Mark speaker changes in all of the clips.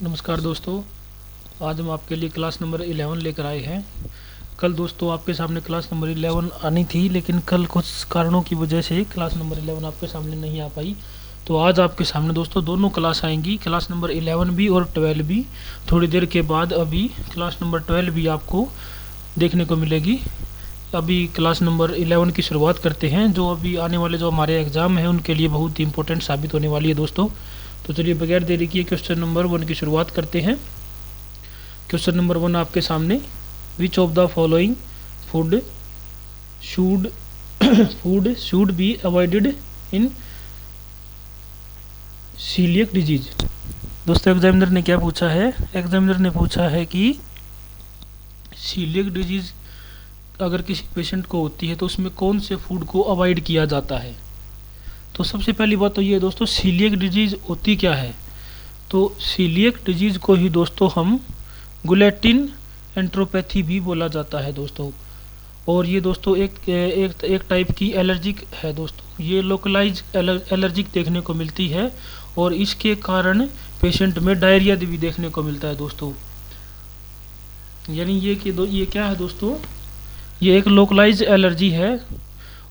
Speaker 1: नमस्कार दोस्तों। आज हम आपके लिए क्लास नंबर 11 लेकर आए हैं। कल दोस्तों आपके सामने क्लास नंबर 11 आनी थी, लेकिन कल कुछ कारणों की वजह से क्लास नंबर 11 आपके सामने नहीं आ पाई। तो आज आपके सामने दोस्तों दोनों क्लास आएंगी, क्लास नंबर 11 भी और 12 भी। थोड़ी देर के बाद अभी क्लास नंबर 12 भी आपको देखने को मिलेगी। अभी क्लास नंबर 11 की शुरुआत करते हैं, जो अभी आने वाले जो हमारे एग्ज़ाम हैं उनके लिए बहुत ही इंपॉर्टेंट साबित होने वाली है दोस्तों। तो चलिए बगैर देरी किए क्वेश्चन नंबर 1 की शुरुआत करते हैं। क्वेश्चन नंबर 1 आपके सामने, which of the following food should food should be avoided in coeliac disease. दोस्तों एग्जामिनर ने क्या पूछा है? एग्जामिनर ने पूछा है कि सीलियक डिजीज अगर किसी पेशेंट को होती है तो उसमें कौन से फूड को अवॉइड किया जाता है। तो सबसे पहली बात तो ये है दोस्तों, सीलियक डिजीज होती क्या है? तो सीलियक डिजीज को ही दोस्तों हम ग्लूटेन एंट्रोपैथी भी बोला जाता है दोस्तों। और ये दोस्तों एक टाइप की एलर्जिक है दोस्तों। ये लोकलाइज एलर्जिक देखने को मिलती है और इसके कारण पेशेंट में डायरिया भी देखने को मिलता है दोस्तों। यानी ये क्या है दोस्तों, ये एक लोकलाइज एलर्जी है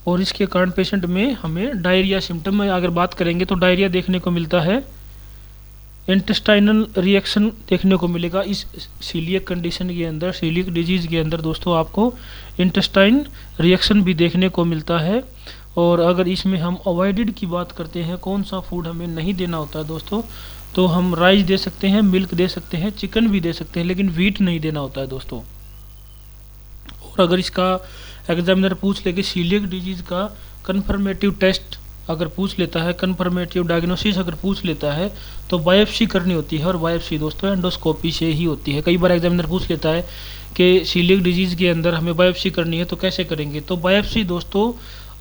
Speaker 1: और इसके कारण पेशेंट में हमें डायरिया सिम्टम में अगर बात करेंगे तो डायरिया देखने को मिलता है। इंटेस्टाइनल रिएक्शन देखने को मिलेगा इस सीलियक कंडीशन के अंदर, सीलियक डिजीज़ के अंदर दोस्तों आपको इंटेस्टाइन रिएक्शन भी देखने को मिलता है। और अगर इसमें हम अवॉइडेड की बात करते हैं, कौन सा फूड हमें नहीं देना होता है दोस्तों, तो हम राइस दे सकते हैं, मिल्क दे सकते हैं, चिकन भी दे सकते हैं, लेकिन वीट नहीं देना होता है दोस्तों। और अगर इसका एग्जामिनर पूछ ले कि सीलियक डिजीज़ का कन्फर्मेटिव टेस्ट अगर पूछ लेता है, कन्फर्मेटिव डायग्नोसिस अगर पूछ लेता है, तो बायोप्सी करनी होती है। और बायोप्सी दोस्तों एंडोस्कोपी से ही होती है। कई बार एग्जामिनर पूछ लेता है कि सीलियक डिजीज़ के अंदर हमें बायोप्सी करनी है तो कैसे करेंगे। तो बायोप्सी दोस्तों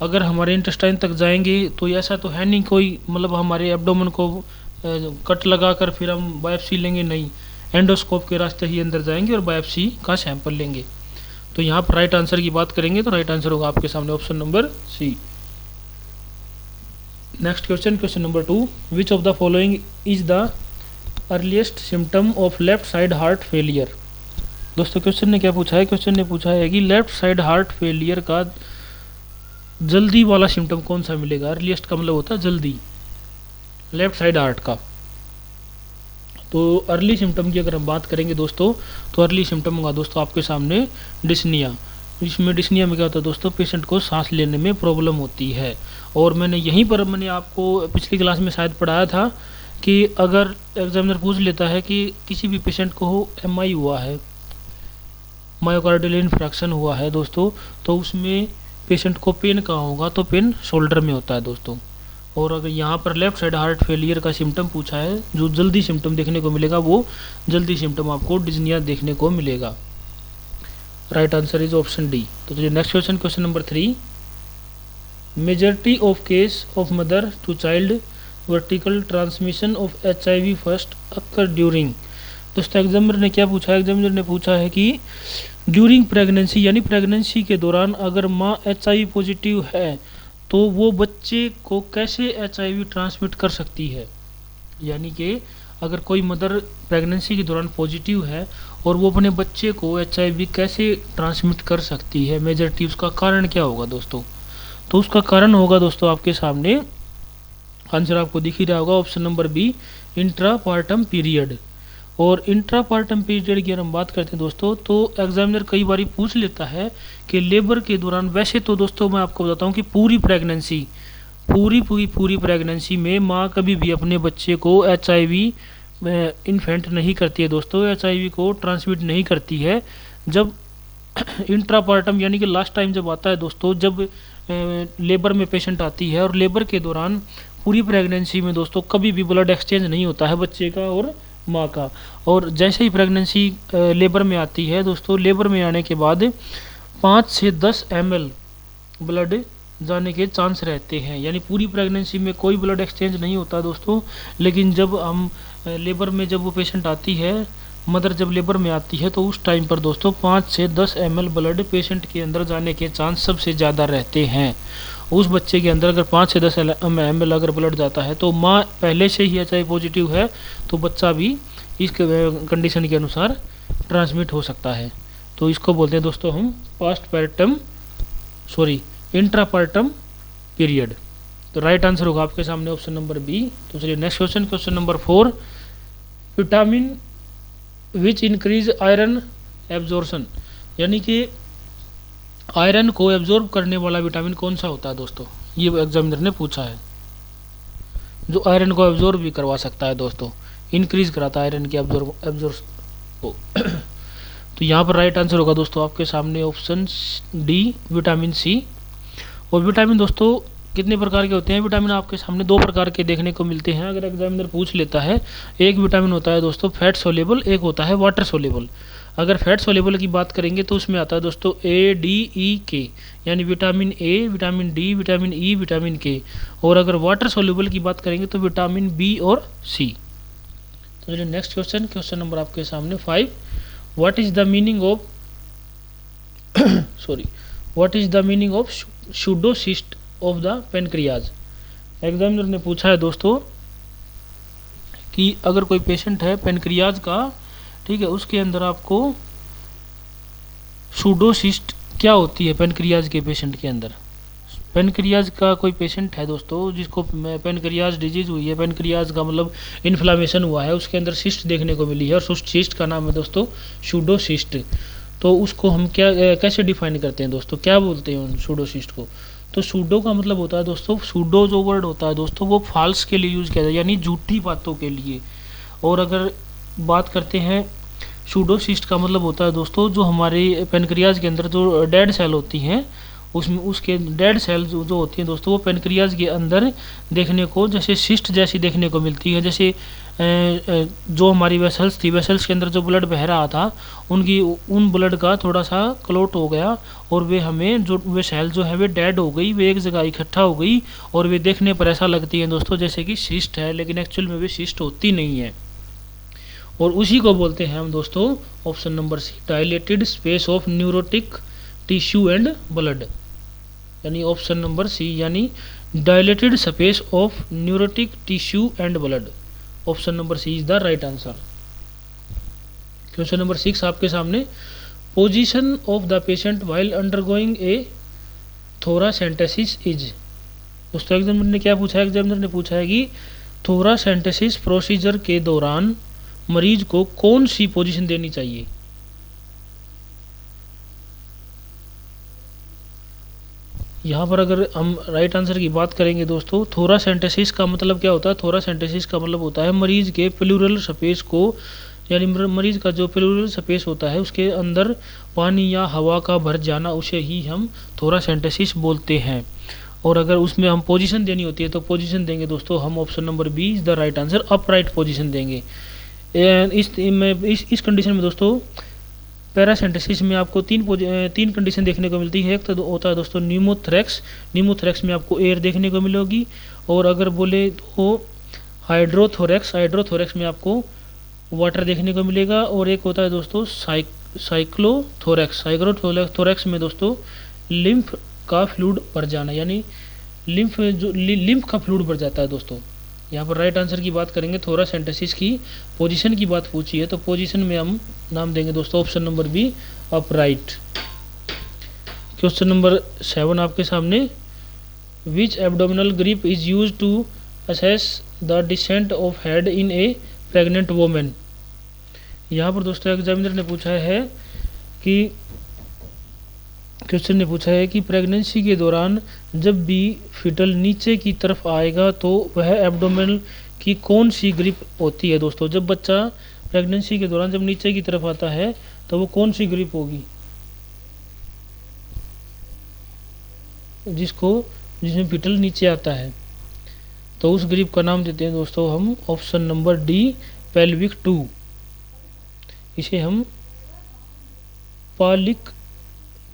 Speaker 1: अगर हमारे इंटेस्टाइन तक जाएंगे तो ऐसा तो है नहीं कोई, मतलब हमारे एब्डोमेन को कट लगा कर फिर हम बायोप्सी लेंगे, नहीं। एंडोस्कोप के रास्ते ही अंदर जाएंगे और बायोप्सी का सैंपल लेंगे। तो यहाँ पर राइट आंसर की बात करेंगे तो राइट आंसर होगा आपके सामने option number C. Next question, question number 2, which of the following is the earliest symptom of left side heart failure. दोस्तों क्वेश्चन ने क्या पूछा है? क्वेश्चन ने पूछा है कि लेफ्ट साइड हार्ट फेलियर का जल्दी वाला सिम्टम कौन सा मिलेगा। अर्लीस्ट का मतलब होता है जल्दी, लेफ्ट साइड हार्ट का। तो अर्ली सिम्टम की अगर हम बात करेंगे दोस्तों, तो अर्ली सिम्टम होगा दोस्तों आपके सामने डिस्निया। इसमें डिस्निया में क्या होता है दोस्तों, पेशेंट को सांस लेने में प्रॉब्लम होती है। और मैंने आपको पिछली क्लास में शायद पढ़ाया था कि अगर एग्जामिनर पूछ लेता है कि किसी भी पेशेंट को एमआई हुआ है, मायोकार्डियल इन्फ्रैक्शन हुआ है दोस्तों, तो उसमें पेशेंट को पेन कहाँ होगा, तो पेन शोल्डर में होता है दोस्तों। और अगर यहाँ पर लेफ्ट साइड हार्ट फेलियर का सिम्टम पूछा है, जो जल्दी सिम्टम देखने को मिलेगा, वो जल्दी सिम्टम आपको डिस्निया देखने को मिलेगा। Right answer is option D. तो चलिए next question, question number 3, majority of case of mother to child vertical transmission of HIV first occur during. दोस्तों एग्जामिनर ने क्या पूछा है? एग्जामिनर ने पूछा है कि ड्यूरिंग प्रेगनेंसी, यानी प्रेगनेंसी के दौरान अगर माँ HIV पॉजिटिव है तो वो बच्चे को कैसे HIV ट्रांसमिट कर सकती है। यानी कि अगर कोई मदर प्रेगनेंसी के दौरान पॉजिटिव है और वो अपने बच्चे को HIV कैसे ट्रांसमिट कर सकती है, मेजॉरिटी उसका कारण क्या होगा दोस्तों। तो उसका कारण होगा दोस्तों आपके सामने, आंसर आपको दिख ही रहा होगा, option number B, intrapartum period. और इंट्रापार्टम पीरियड की अगर हम बात करते हैं दोस्तों, तो एग्जामिनर कई बार पूछ लेता है कि लेबर के दौरान। वैसे तो दोस्तों मैं आपको बताता हूँ कि पूरी प्रेगनेंसी में माँ कभी भी अपने बच्चे को HIV इन्फेंट नहीं करती है दोस्तों, HIV को ट्रांसमिट नहीं करती है। जब इंट्रापार्टम यानी कि लास्ट टाइम जब आता है दोस्तों, जब लेबर में पेशेंट आती है, और लेबर के दौरान पूरी प्रेगनेंसी में दोस्तों कभी भी ब्लड एक्सचेंज नहीं होता है बच्चे का और माँ का। और जैसे ही प्रेगनेंसी लेबर में आती है दोस्तों, लेबर में आने के बाद 5 से 10 ml ब्लड जाने के चांस रहते हैं। यानी पूरी प्रेगनेंसी में कोई ब्लड एक्सचेंज नहीं होता दोस्तों, लेकिन जब हम लेबर में जब वो पेशेंट आती है, मदर जब लेबर में आती है, तो उस टाइम पर दोस्तों 5 से 10 ml ब्लड पेशेंट के अंदर जाने के चांस सबसे ज़्यादा रहते हैं। उस बच्चे के अंदर अगर 5 से 10 ml अगर ब्लड जाता है तो माँ पहले से ही HIV पॉजिटिव है, तो बच्चा भी इस कंडीशन के अनुसार ट्रांसमिट हो सकता है। तो इसको बोलते हैं दोस्तों हम इंट्रापार्टम पीरियड। तो राइट आंसर होगा आपके सामने ऑप्शन नंबर बी। तो चलिए next question, question number 4, vitamin which increase iron absorption, यानी कि आयरन को एब्जॉर्ब करने वाला विटामिन कौन सा होता है दोस्तों, ये एग्जामिनर ने पूछा है। जो आयरन को एब्जॉर्ब भी करवा सकता है दोस्तों, इंक्रीज कराता है आयरन के एब्जॉर्ब को। तो यहाँ पर राइट आंसर होगा दोस्तों आपके सामने ऑप्शन डी, विटामिन सी। और विटामिन दोस्तों कितने प्रकार के होते हैं, विटामिन आपके सामने 2 प्रकार के देखने को मिलते हैं अगर एग्जामिनर पूछ लेता है। एक विटामिन होता है दोस्तों फैट सोल्यूबल, एक होता है वाटर सोल्यूबल। अगर फैट सोल्यूबल की बात करेंगे तो उसमें आता है दोस्तों ए, डी, ई, के, यानी vitamin A, vitamin D, vitamin E, vitamin के। और अगर वाटर सोल्यूबल की बात करेंगे तो विटामिन बी और सी। तो चलिए नेक्स्ट क्वेश्चन, क्वेश्चन नंबर आपके सामने 5, what is the meaning of what is the meaning of pseudocyst of the pancreas. Examiner ने पूछा है दोस्तों कि अगर कोई पेशेंट है पेनक्रियाज का, ठीक है, उसके अंदर आपको सूडोसिस्ट क्या होती है पेनक्रियाज के पेशेंट के अंदर। पेनक्रियाज का कोई पेशेंट है दोस्तों जिसको पेनक्रियाज डिजीज हुई है, पेनक्रियाज का मतलब इन्फ्लामेशन हुआ है, उसके अंदर सिस्ट देखने को मिली है और उस सिस्ट का नाम है दोस्तों सूडोसिस्ट। तो उसको हम कैसे डिफाइन करते हैं दोस्तों, क्या बोलते हैं उन सूडोसिस्ट को। तो सूडो का मतलब होता है दोस्तों, सूडो जो वर्ड होता है दोस्तों वो फॉल्स के लिए यूज़ किया जाता है, यानी झूठी बातों के लिए। और अगर बात करते हैं सूडोसिस्ट का मतलब होता है दोस्तों जो हमारे पेनक्रियाज के अंदर जो डेड सेल होती हैं, उसमें उसके डेड सेल जो होती हैं दोस्तों वो पेनक्रियाज के अंदर देखने को जैसे सिस्ट जैसी देखने को मिलती है। जैसे जो हमारी वेसल्स थी, वेसल्स के अंदर जो ब्लड बह रहा था उन ब्लड का थोड़ा सा क्लॉट हो गया और वे सेल जो है वे डेड हो गई, वे एक जगह इकट्ठा हो गई और वे देखने पर ऐसा लगती है दोस्तों जैसे कि सिस्ट है, लेकिन एक्चुअल में वे सिस्ट होती नहीं है। और उसी को बोलते हैं हम दोस्तों option number C, dilated space of neurotic tissue and blood, यानी ऑप्शन नंबर सी, यानी dilated space of neurotic tissue and blood. Option number C is the right answer. Question number 6 आपके सामने, position of the patient while undergoing a thoracentesis is. दोस्तों examiner ने क्या पूछा है, examiner ने पूछा है कि थोरासेंटेसिस प्रोसीजर के दौरान मरीज को कौन सी पोजीशन देनी चाहिए। यहाँ पर अगर हम राइट आंसर की बात करेंगे दोस्तों, थोरासेंटेसिस का मतलब क्या होता है, थोरासेंटेसिस का मतलब होता है मरीज के प्लूरल स्पेस को, यानी मरीज का जो प्लूरल स्पेस होता है उसके अंदर पानी या हवा का भर जाना, उसे ही हम थोरासेंटेसिस बोलते हैं। और अगर उसमें हम पोजीशन देनी होती है तो पोजीशन देंगे दोस्तों हम option number B is the right answer, upright position देंगे। इस कंडीशन में दोस्तों पैरासेंटेसिस में आपको तीन कंडीशन देखने को मिलती है। एक तो होता है दोस्तों न्यूमोथोरैक्स में आपको एयर देखने को मिलेगी, और अगर बोले तो हाइड्रोथोरैक्स में आपको वाटर देखने को मिलेगा, और एक होता है दोस्तों साइक्लोथोरैक्स में दोस्तों लिम्फ का फ्लूइड भर जाना, यानी लिम्फ का फ्लूइड भर जाता है दोस्तों। यहाँ पर राइट आंसर की बात करेंगे, थोरासेंटेसिस की पोजीशन की बात पूछी है तो पोजीशन में हम नाम देंगे दोस्तों option number B, upright. Question number 7 आपके सामने, which abdominal grip is used to assess the descent of head in a pregnant women. यहाँ पर दोस्तों एग्जामिनर ने पूछा है कि क्वेश्चन ने पूछा है कि प्रेगनेंसी के दौरान जब भी फिटल नीचे की तरफ आएगा तो वह एब्डोमेनल की कौन सी ग्रिप होती है दोस्तों। जब बच्चा प्रेगनेंसी के दौरान जब नीचे की तरफ आता है तो वो कौन सी ग्रिप होगी, जिसमें फिटल नीचे आता है, तो उस ग्रिप का नाम देते हैं दोस्तों हम ऑप्शन नंबर डी, पेल्विक 2। इसे हम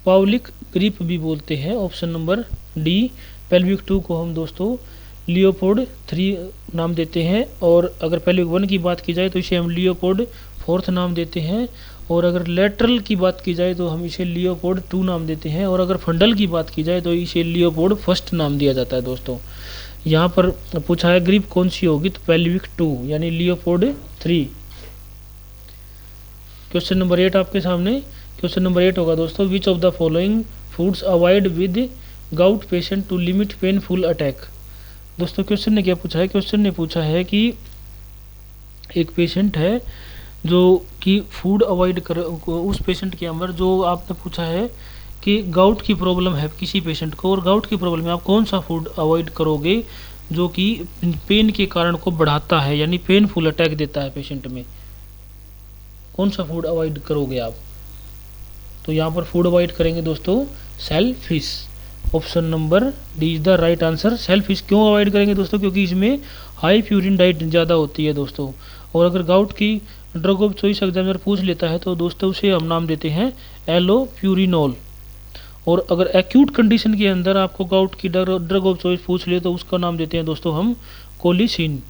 Speaker 1: पाउलिक ग्रिप भी बोलते हैं। ऑप्शन नंबर डी, पेल्विक 2 को हम दोस्तों लियोपोल्ड 3 नाम देते हैं, और अगर पेल्विक 1 की बात की जाए तो इसे हम लियोपोल्ड फोर्थ नाम देते हैं। और अगर लेटरल की बात की जाए तो हम इसे लियोपोड 2 नाम देते हैं। और अगर फंडल की बात की जाए तो इसे लियोपोड फर्स्ट नाम दिया जाता है दोस्तों। यहाँ पर पूछा है ग्रिप कौन सी होगी, तो पेल्विक 2 यानी लियोपोड 3। क्वेश्चन नंबर 8 आपके सामने। क्वेश्चन नंबर 8 होगा दोस्तों, which of the following foods avoid with gout patient to limit painful attack. दोस्तों क्वेश्चन ने क्या पूछा है, क्वेश्चन ने पूछा है कि एक पेशेंट है जो कि फूड अवॉइड कर, उस पेशेंट के अंदर जो आपने पूछा है कि गाउट की प्रॉब्लम है किसी पेशेंट को, और गाउट की प्रॉब्लम में आप कौन सा फूड अवॉइड करोगे जो कि पेन के कारण को बढ़ाता है, यानी पेनफुल अटैक देता है पेशेंट में, कौन सा फूड अवॉइड करोगे आप। तो यहाँ पर फूड अवॉइड करेंगे दोस्तों shellfish. Option number D is the right answer. Shellfish क्यों अवॉइड करेंगे दोस्तों, क्योंकि इसमें हाई प्यूरिन डाइट ज़्यादा होती है दोस्तों। और अगर गाउट की ड्रग ऑफ चॉइस एग्जामिनर पूछ लेता है तो दोस्तों उसे हम नाम देते हैं एलोप्यूरिनोल। और अगर एक्यूट कंडीशन के अंदर आपको गाउट की ड्रग ऑफ चॉइस पूछ ले तो उसका नाम देते हैं दोस्तों हम कोलिसिन।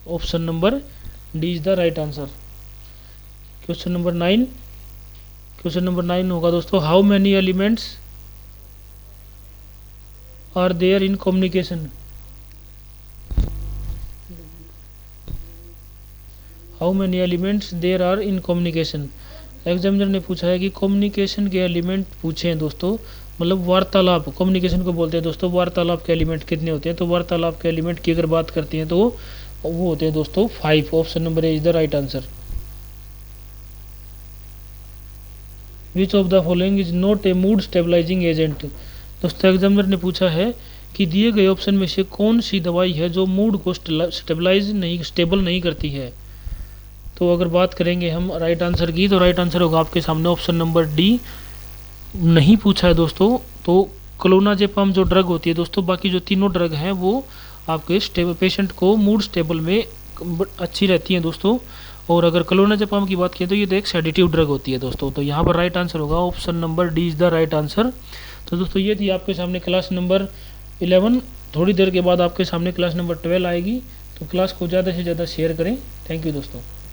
Speaker 1: Option number D is the right answer. Question number 9। Question number 9 होगा दोस्तों, how many elements are there in communication. How many elements there are in communication. Examiner ने पूछा है कि कम्युनिकेशन के एलिमेंट पूछे हैं दोस्तों, मतलब वार्तालाप, कम्युनिकेशन को बोलते हैं दोस्तों वार्तालाप के एलिमेंट कितने होते हैं। तो वार्तालाप के एलिमेंट की अगर बात करते हैं तो वो होते हैं दोस्तों 5। Option number A is the right answer. Which of the following is not a mood stabilising agent. दोस्तों एग्जामिनर ने पूछा है कि दिए गए ऑप्शन में से कौन सी दवाई है जो मूड को स्टेबल नहीं करती है। तो अगर बात करेंगे हम राइट आंसर की, तो राइट आंसर होगा आपके सामने ऑप्शन नंबर डी। नहीं पूछा है दोस्तों, तो क्लोनाजेपाम जो ड्रग होती है दोस्तों, बाकी जो तीनों ड्रग हैं वो आपके पेशेंट को मूड स्टेबल में अच्छी रहती हैं दोस्तों। और अगर क्लोनाजेपाम की बात करें तो ये तो एक सेडेटिव ड्रग होती है दोस्तों। तो यहाँ पर राइट आंसर होगा option number D is the right answer. तो दोस्तों ये थी आपके सामने क्लास नंबर 11। थोड़ी देर के बाद आपके सामने क्लास नंबर 12 आएगी, तो क्लास को ज़्यादा से ज़्यादा शेयर करें। थैंक यू दोस्तों।